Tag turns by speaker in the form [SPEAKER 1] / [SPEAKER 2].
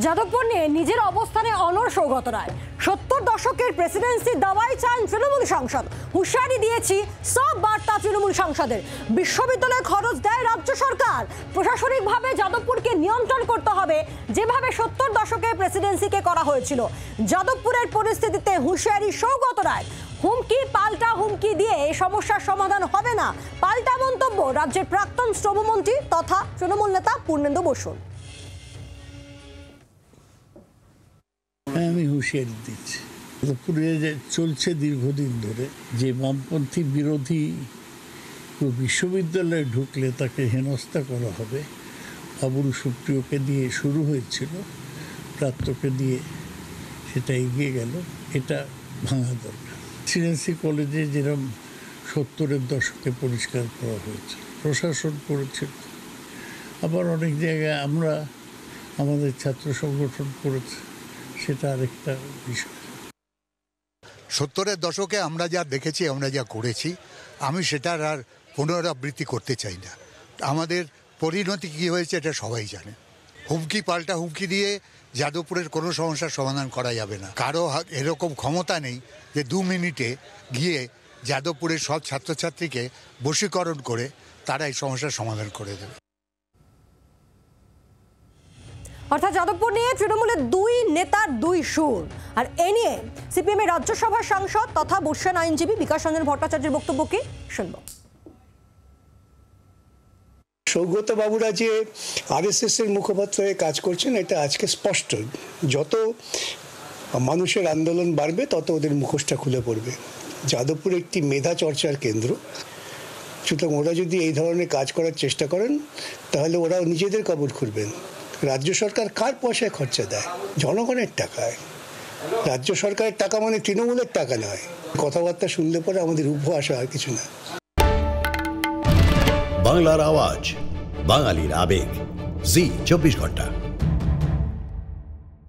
[SPEAKER 1] যাদবপুর নিয়ে নিজের অবস্থানে অনড় সৌগত রায়। 70 দশকের প্রেসিডেন্সি দাওয়াই চান তৃণমূল সাংসদ। হুঁশিয়ারি দিয়েছি সব বার্তা তৃণমূল সাংসদের। বিশ্ববিদ্যালয়ে খরচ দেয় রাজ্য সরকার। প্রশাসনিকভাবে যাদবপুরকে নিয়ন্ত্রণ করতে হবে, যেভাবে 70 দশকের প্রেসিডেন্সিকে করা হয়েছিল। যাদবপুরের পরিস্থিতিতে হুঁশিয়ারি সৌগত রায়। হুমকি পাল্টা হুমকি দিয়ে এই সমস্যার সমাধান হবে না, পাল্টা মন্তব্য রাজ্যের প্রাক্তন শ্রমমন্ত্রী তথা তৃণমূল নেতা পূর্ণেন্দু বসুর।
[SPEAKER 2] আমি হুঁশিয়ারি দিচ্ছি, পুরুলিয়া যে চলছে দীর্ঘদিন ধরে যে বামপন্থী বিরোধী বিশ্ববিদ্যালয়ে ঢুকলে তাকে হেনস্থা করা হবে, বাবুল সুপ্রিয়কে দিয়ে শুরু হয়েছিল, প্রাত্যকে দিয়ে সেটা এগিয়ে গেল। এটা ভাঙা দরকার। প্রেসিডেন্সি কলেজে যেরকম 70-এর দশকে পরিষ্কার করা হয়েছে, প্রশাসন করেছিল, আবার অনেক জায়গায় আমরা আমাদের ছাত্র সংগঠন করেছে, সেটা আরেকটা বিষয়।
[SPEAKER 3] 70-এর দশকে আমরা যা দেখেছি, আমরা যা করেছি, আমি সেটার আর পুনরাবৃত্তি করতে চাই না। আমাদের পরিণতি কী হয়েছে এটা সবাই জানে। হুমকি পাল্টা হুমকি দিয়ে যাদবপুরের কোনো সমস্যার সমাধান করা যাবে না। কারো এরকম ক্ষমতা নেই যে 2 মিনিটে গিয়ে যাদবপুরের সব ছাত্রছাত্রীকে বশীকরণ করে তারা এই সমস্যার সমাধান করে দেবে।
[SPEAKER 1] অর্থাৎ যাদবপুর নিয়ে তৃণমূলের 2 নেতার 2 সুর। আর এ নিয়ে সিপিএম এর রাজ্যসভার সাংসদ তথা বর্ষিয়ান আইনজীবী বিকাশ রঞ্জন ভট্টাচার্যের বক্তব্য কি শুনব।
[SPEAKER 4] সৌগত বাবুরা যে আরএসএস এর মুখপাত্র হয়ে কাজ করছেন, এটা আজকে স্পষ্ট। যত মানুষের আন্দোলন বাড়বে তত ওদের মুখোশটা খুলে পড়বে। যাদবপুর একটি মেধা চর্চার কেন্দ্র, সুতরাং ওরা যদি এই ধরনের কাজ করার চেষ্টা করেন তাহলে ওরা নিজেদের কবর খুলবেন। রাজ্য সরকার কার পয়সায় খরচা দেয়? জনগণের টাকায়। রাজ্য সরকারের টাকা মানে তৃণমূলের টাকা নয়। কথাবার্তা শুনলে পরে আমাদের উপহাস আর কিছু না।
[SPEAKER 5] বাংলার আওয়াজ, বাঙালির আবেগ, জি 24 ঘন্টা।